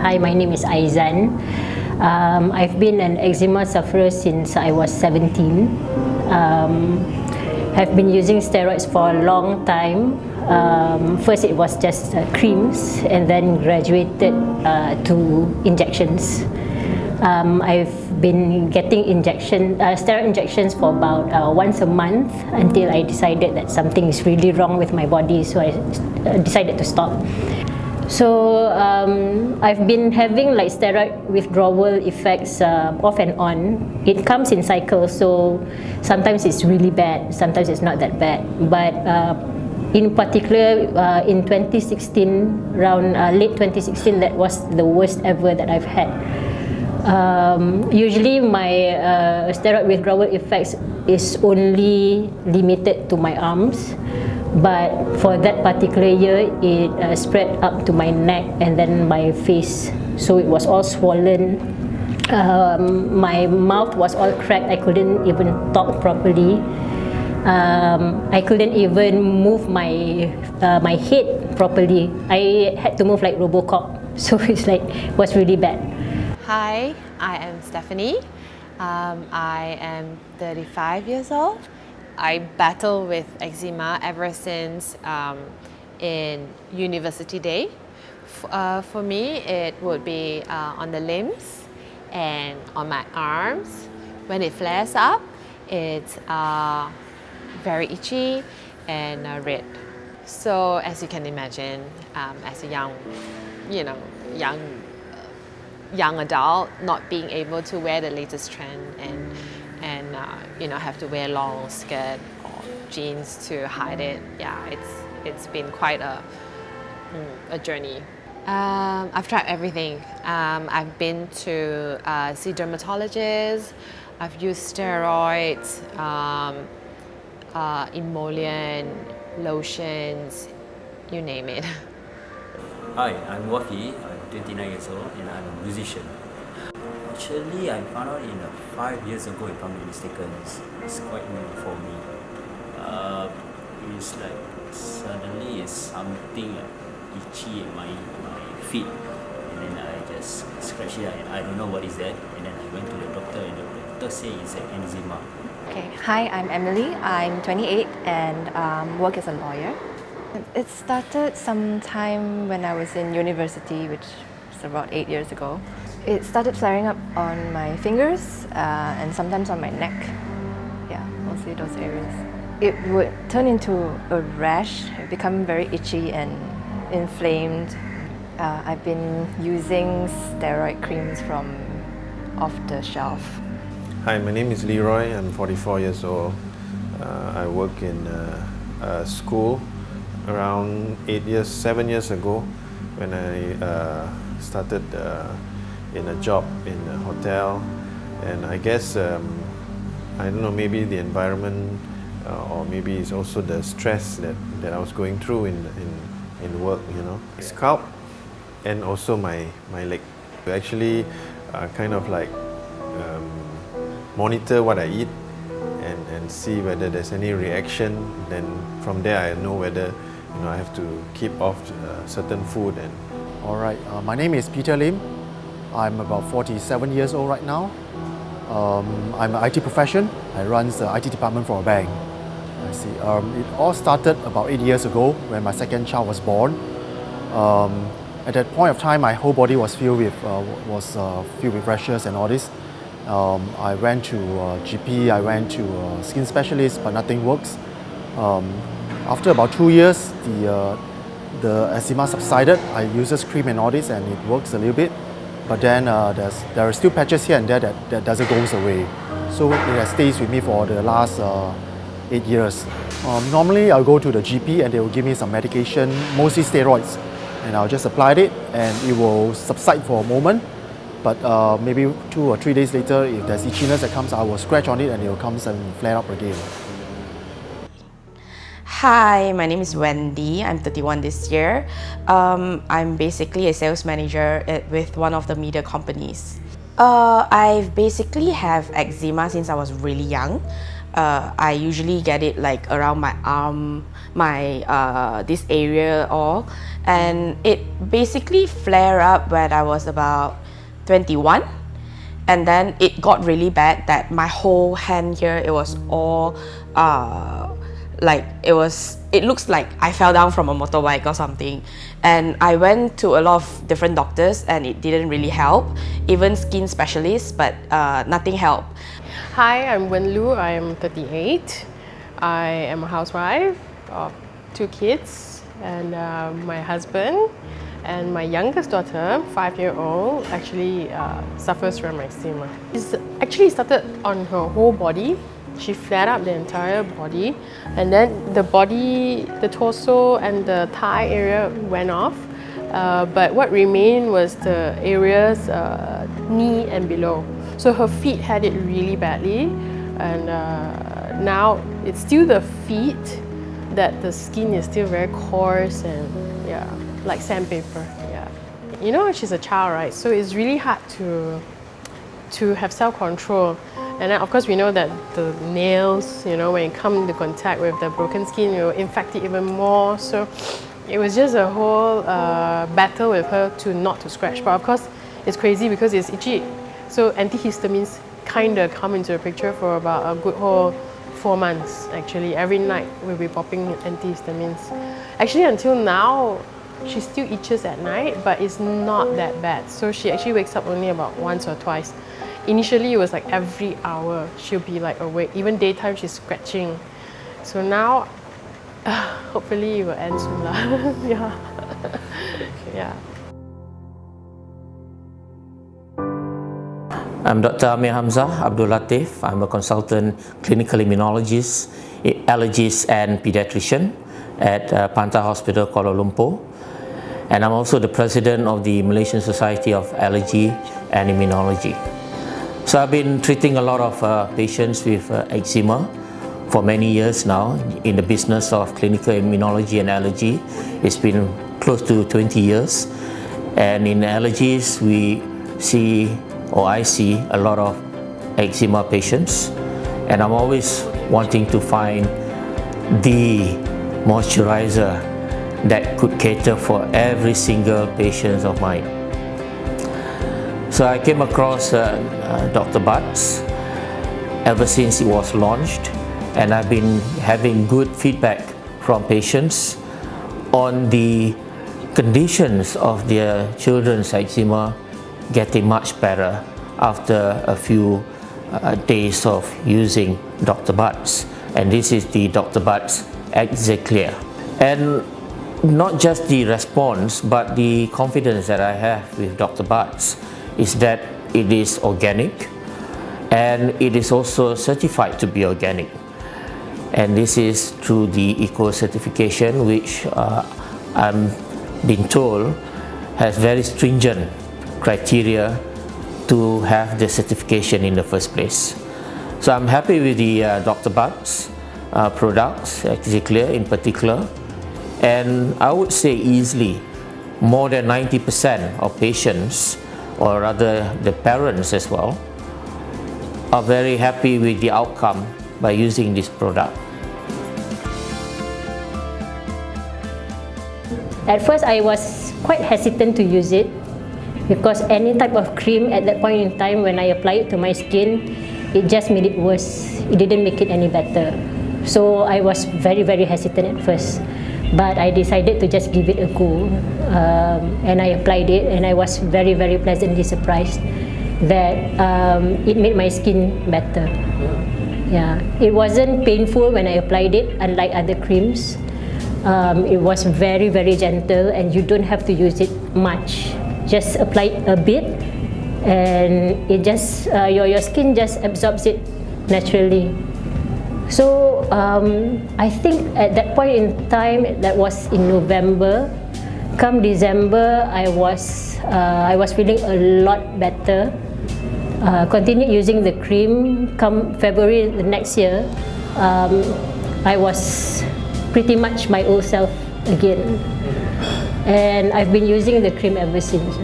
Hi, my name is Aizan. I've been an eczema sufferer since I was 17. I've been using steroids for a long time. First it was just creams and then graduated to injections. I've been getting steroid injections for about once a month until I decided that something is really wrong with my body, so I decided to stop. So I've been having like steroid withdrawal effects off and on. It comes in cycles, so sometimes it's really bad, sometimes it's not that bad. But in particular, in 2016, around late 2016, that was the worst ever that I've had. Usually my steroid withdrawal effects is only limited to my arms, but for that particular year it spread up to my neck and then my face, so it was all swollen. My mouth was all cracked. I couldn't even talk properly. I couldn't even move my head properly. I had to move like Robocop, so it was really bad. Hi, I am Stephanie. I am 35 years old. I battle with eczema ever since in university day. For me, it would be on the limbs and on my arms. When it flares up, it's very itchy and red. So as you can imagine, as a young adult, not being able to wear the latest trend and have to wear long skirt or jeans to hide it. Yeah, it's been quite a journey. I've tried everything. I've been to see dermatologists. I've used steroids, emollient, lotions, you name it. Hi, I'm Wafi. I'm 29 years old and I'm a musician. Actually, I found out 5 years ago, if I'm not mistaken. It's quite new for me. It's like suddenly it's something like itchy in my feet, and then I just scratch it and I don't know what is that, and then I went to the doctor and the doctor said it's an eczema. Okay, hi, I'm Emily. I'm 28 and work as a lawyer. It started sometime when I was in university, which was about 8 years ago. It started flaring up on my fingers and sometimes on my neck. Yeah, mostly those areas. It would turn into a rash, become very itchy and inflamed. I've been using steroid creams from off the shelf. Hi, my name is Leroy. I'm 44 years old. I work in a school. Around 7 years ago, when I started in a job in a hotel, and I guess I don't know, maybe the environment or maybe it's also the stress that I was going through in work, scalp and also my leg. I actually kind of like monitor what I eat and see whether there's any reaction. Then from there I know whether I have to keep off certain food. All right, my name is Peter Lim. I'm about 47 years old right now. I'm an IT profession. I run the IT department for a bank. I see. It all started about 8 years ago when my second child was born. At that point of time, my whole body was filled with rashes and all this. I went to GP, I went to skin specialist, but nothing works. After about 2 years, the eczema subsided. I use this cream and all this, and it works a little bit. But then there are still patches here and there that doesn't go away. So it has stayed with me for the last 8 years. Normally, I'll go to the GP and they will give me some medication, mostly steroids, and I'll just apply it, and it will subside for a moment. But maybe 2 or 3 days later, if there's itchiness that comes, I will scratch on it and it will come and flare up again. Hi, my name is Wendy. I'm 31 this year. I'm basically a sales manager with one of the media companies. I basically have eczema since I was really young. I usually get it like around my arm, this area all, and it basically flared up when I was about 21, and then it got really bad that my whole hand here, it was all it looks like I fell down from a motorbike or something. And I went to a lot of different doctors and it didn't really help, even skin specialists, but nothing helped. Hi, I'm Wen Lu. I am 38. I am a housewife of 2 kids and my husband. And my youngest daughter, 5-year-old, actually suffers from eczema. It's actually started on her whole body. She flared up the entire body, and then the body, the torso and the thigh area went off. But what remained was the areas knee and below. So her feet had it really badly, and now it's still the feet that the skin is still very coarse and yeah, like sandpaper. Yeah, you know, she's a child, right? So it's really hard to have self-control. And then of course we know that the nails, you know, when you come into contact with the broken skin, you will infect it even more. So it was just a whole battle with her not to scratch. But of course it's crazy because it's itchy. So antihistamines kind of come into the picture for about a good whole 4 months actually. Every night we'll be popping antihistamines. Actually until now, she still itches at night, but it's not that bad. So she actually wakes up only about once or twice. Initially it was like every hour she'll be like awake. Even daytime she's scratching. So now, hopefully it will end soon lah. Yeah. Yeah. I'm Dr. Amir Hamzah Abdul Latif. I'm a consultant clinical immunologist, allergist and pediatrician at Pantai Hospital, Kuala Lumpur. And I'm also the president of the Malaysian Society of Allergy and Immunology. So I've been treating a lot of patients with eczema for many years now in the business of clinical immunology and allergy. It's been close to 20 years. And in allergies, I see a lot of eczema patients. And I'm always wanting to find the moisturizer that could cater for every single patient of mine. So I came across Dr. Buds ever since it was launched, and I've been having good feedback from patients on the conditions of their children's eczema getting much better after a few days of using Dr. Buds. And this is the Dr. Buds Exacclear. And not just the response, but the confidence that I have with Dr. Buds is that it is organic and it is also certified to be organic. And this is through the eco certification, which I'm being told has very stringent criteria to have the certification in the first place. So I'm happy with the Dr. Buds products, Exacclear in particular, and I would say easily more than 90% of patients, or rather the parents as well, are very happy with the outcome by using this product. At first I was quite hesitant to use it because any type of cream at that point in time when I apply it to my skin, it just made it worse. It didn't make it any better. So I was very hesitant at first. But I decided to just give it a go, and I applied it, and I was very pleasantly surprised that it made my skin better. Yeah, it wasn't painful when I applied it, unlike other creams. It was very gentle, and you don't have to use it much. Just apply it a bit, and it just your skin just absorbs it naturally. So I think at that point in time, that was in November. Come December, I was feeling a lot better. Continued using the cream. Come February the next year, I was pretty much my old self again, and I've been using the cream ever since.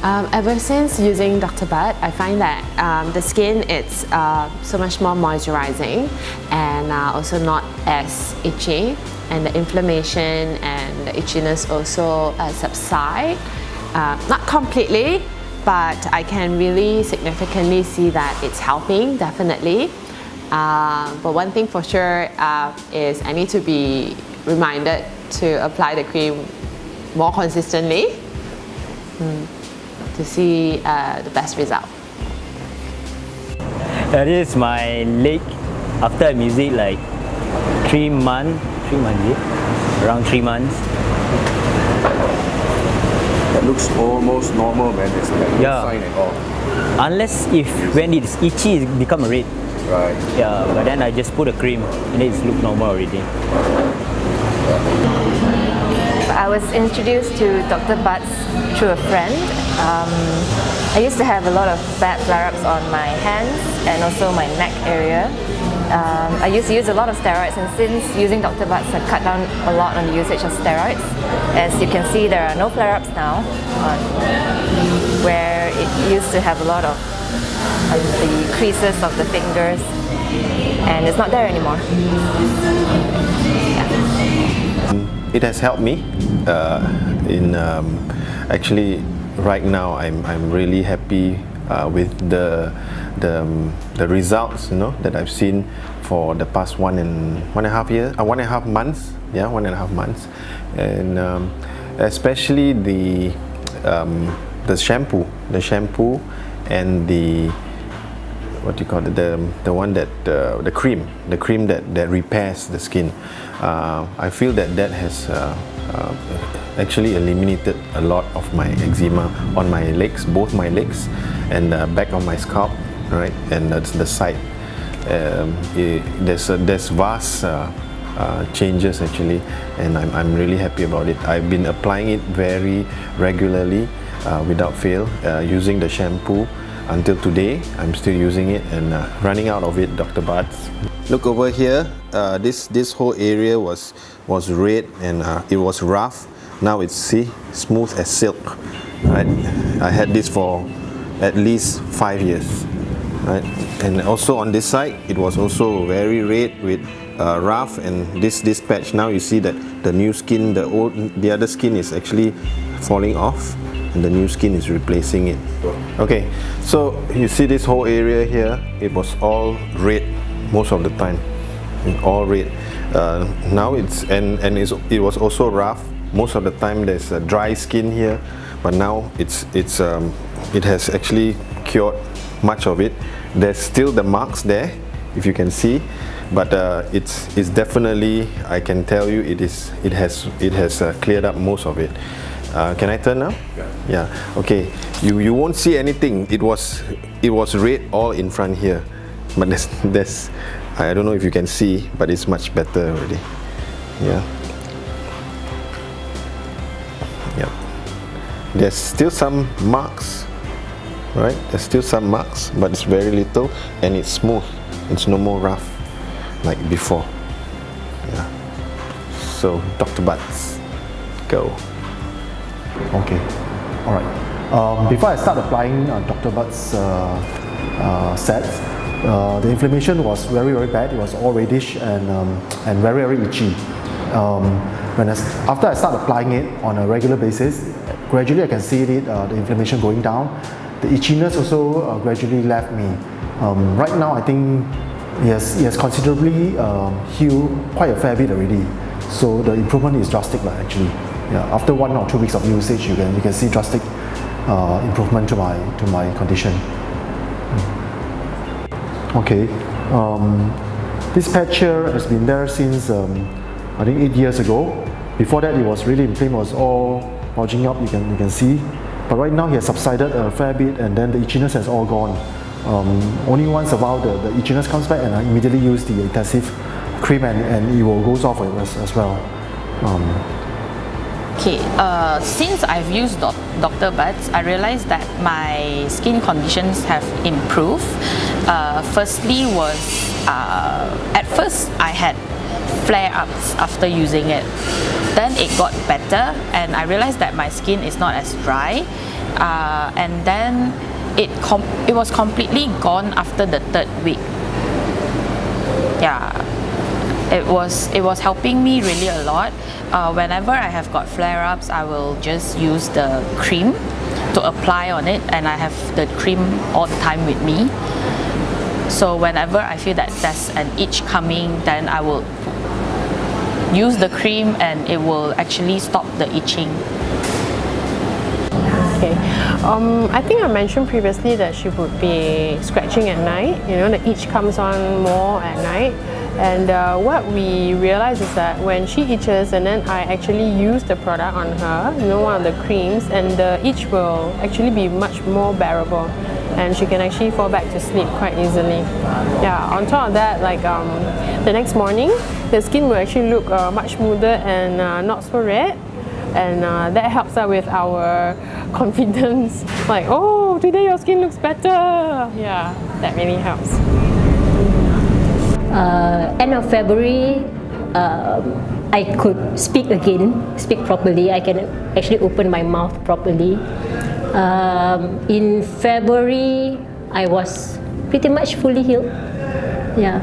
Ever since using Dr. Butt, I find that the skin is so much more moisturizing and also not as itchy, and the inflammation and the itchiness also subside. Not completely, but I can really significantly see that it's helping, definitely. But one thing for sure is I need to be reminded to apply the cream more consistently to see the best result. This is my leg after I'm using like 3 months, around 3 months. That looks almost normal, man. There's no Yeah. sign at all. Unless if when it's itchy, it become red. Right. Yeah, but then I just put a cream and it looks normal already. I was introduced to Dr. Butts through a friend. I used to have a lot of bad flare-ups on my hands and also my neck area. I used to use a lot of steroids, and since using Dr. Butts, I've cut down a lot on the usage of steroids. As you can see, there are no flare-ups now, where it used to have a lot of the creases of the fingers, and it's not there anymore. It has helped me in actually right now I'm really happy with the results, you know, that I've seen for the past 1.5 months. Yeah, 1.5 months, and especially the shampoo and the what do you call it, the one that the cream that repairs the skin. I feel that has actually eliminated a lot of my eczema on my legs, both my legs, and back on my scalp, right, and the side. There's vast changes actually, and I'm really happy about it. I've been applying it very regularly without fail, using the shampoo until today. I'm still using it and running out of it, Dr. Butts. Look over here, this whole area was red and it was rough. Now it's smooth as silk, right? I had this for at least 5 years, right? And also on this side, it was also very red with rough, and this patch, now you see that the new skin, the other skin is actually falling off, and the new skin is replacing it. Okay, so you see this whole area here, it was all red most of the time, all red. Now it was also rough. Most of the time there's a dry skin here, but now it has actually cured much of it. There's still the marks there, if you can see, but it's definitely, I can tell you, it has cleared up most of it. Can I turn now? Yeah. Okay. You won't see anything. It was red all in front here, but there's I don't know if you can see, but it's much better already. Yeah. Yep. There's still some marks, right? There's still some marks, but it's very little, and it's smooth. It's no more rough like before. Yeah. So Dr. Butts, go. Okay, all right. Before I start applying Dr. Butt's sets, the inflammation was very, very bad. It was all reddish and very, very itchy. After I start applying it on a regular basis, gradually I can see the inflammation going down. The itchiness also gradually left me. Right now, I think he has considerably healed quite a fair bit already. So the improvement is drastic, actually. Yeah, after 1 or 2 weeks of usage, you can see drastic improvement to my condition. Okay, this patch here has been there since I think 8 years ago. Before that, it was really inflamed, it was all bulging up. You can see, but right now he has subsided a fair bit, and then the itchiness has all gone. Only once a while the itchiness comes back, and I immediately use the intensive cream, and it will goes off as well. Okay, since I've used Dr. Butts, I realized that my skin conditions have improved. Firstly was, at first I had flare-ups after using it. Then it got better, and I realized that my skin is not as dry, and then it was completely gone after the 3rd week. Yeah, it was helping me really a lot. Whenever I have got flare-ups, I will just use the cream to apply on it, and I have the cream all the time with me. So whenever I feel that there's an itch coming, then I will use the cream and it will actually stop the itching. Okay. I think I mentioned previously that she would be scratching at night. You know, the itch comes on more at night. And what we realized is that when she itches and then I actually use the product on her, you know, one of the creams, and the itch will actually be much more bearable, and she can actually fall back to sleep quite easily. Yeah, on top of that, like the next morning, the skin will actually look much smoother and not so red. And that helps us with our confidence. Like, oh, today your skin looks better. Yeah, that really helps. End of February, I could speak properly. I can actually open my mouth properly. In February, I was pretty much fully healed. Yeah.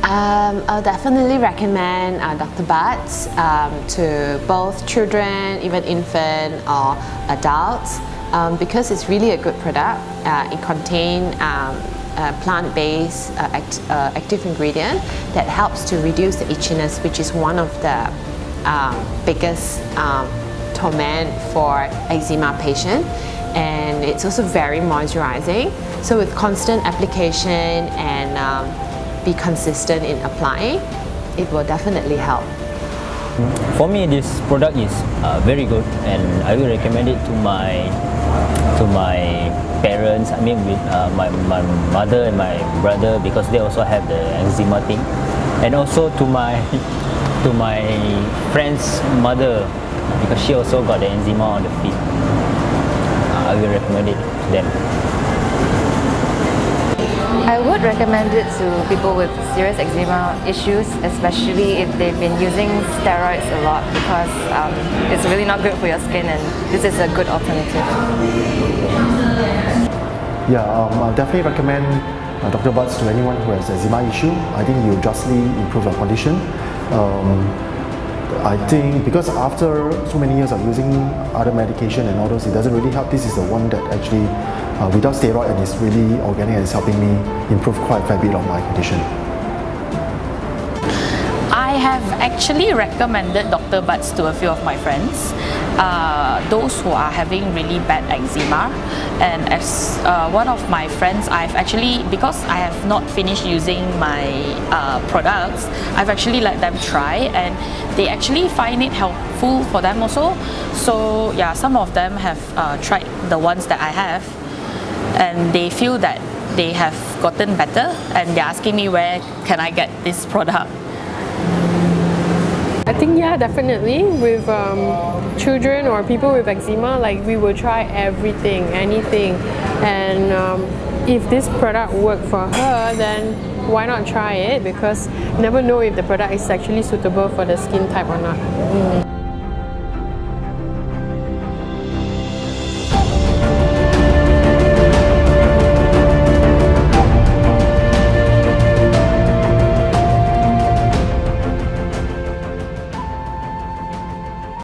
I'll definitely recommend Dr. Butts to both children, even infant or adults, because it's really a good product. It contains plant-based active ingredient that helps to reduce the itchiness, which is one of the biggest torment for eczema patients. And it's also very moisturizing. So with constant application and be consistent in applying, it will definitely help. For me, this product is very good, and I will recommend it to my parents. I mean, with my mother and my brother, because they also have the eczema thing, and also to my friend's mother, because she also got the eczema on the feet. I will recommend it to them. I would recommend it to people with serious eczema issues, especially if they've been using steroids a lot, because it's really not good for your skin, and this is a good alternative. Yeah, I'll definitely recommend Dr. Butts to anyone who has eczema issue. I think you drastically improve your condition. I think because after so many years of using other medication and all those, it doesn't really help. This is the one that actually, without steroid, and it's really organic and it's helping me improve quite a fair bit of my condition. I have actually recommended Dr. Butts to a few of my friends, those who are having really bad eczema. And as one of my friends, I've actually, because I have not finished using my products, I've actually let them try, and they actually find it helpful for them also. So yeah, some of them have tried the ones that I have, and they feel that they have gotten better, and they're asking me where can I get this product. I think, yeah, definitely. With children or people with eczema, like, we will try everything, anything. And if this product worked for her, then why not try it? Because you never know if the product is actually suitable for the skin type or not.